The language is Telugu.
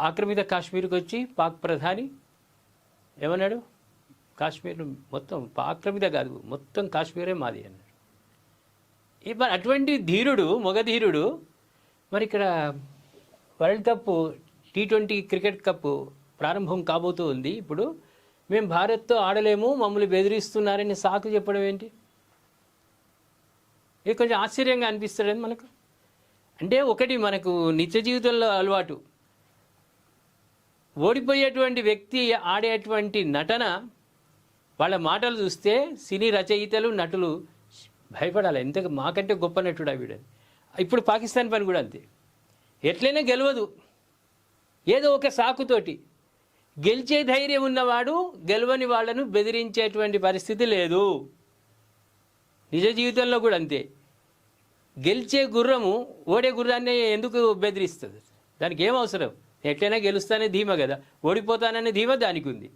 ఆక్రమిత కాశ్మీర్కి వచ్చి పాక్ ప్రధాని ఏమన్నాడు, కాశ్మీర్ మొత్తం ఆక్రమిత కాదు, మొత్తం కాశ్మీరే మాది అన్నాడు. మరి అటువంటి ధీరుడు, మొగధీరుడు మరి ఇక్కడ world cup T20 cricket cup ప్రారంభం కాబోతూ ఉంది. ఇప్పుడు మేము భారత్తో ఆడలేము, మమ్మల్ని బెదిరిస్తున్నారని సాకు చెప్పడం ఏంటి? ఇది కొంచెం ఆశ్చర్యంగా అనిపిస్తుంది మనకు. అంటే ఒకటి మనకు నిత్య జీవితంలో అలవాటు, ఓడిపోయేటువంటి వ్యక్తి ఆడేటువంటి నటన, వాళ్ళ మాటలు చూస్తే సినీ రచయితలు, నటులు భయపడాలి. ఎంత మాకంటే గొప్ప నటుడు వీడని. ఇప్పుడు పాకిస్తాన్ పని కూడా అంతే, ఎట్లయినా గెలవదు, ఏదో ఒక సాకుతోటి. గెలిచే ధైర్యం ఉన్నవాడు గెలవని వాళ్ళను బెదిరించేటువంటి పరిస్థితి లేదు. నిజ జీవితంలో కూడా అంతే. గెలిచే గుర్రము ఓడే గుర్రాన్ని ఎందుకు బెదిరిస్తుంది? దానికి ఏం అవసరం? ఎట్లయినా గెలుస్తానే ధీమా కదా, ఓడిపోతాననే ధీమా దానికి ఉంది.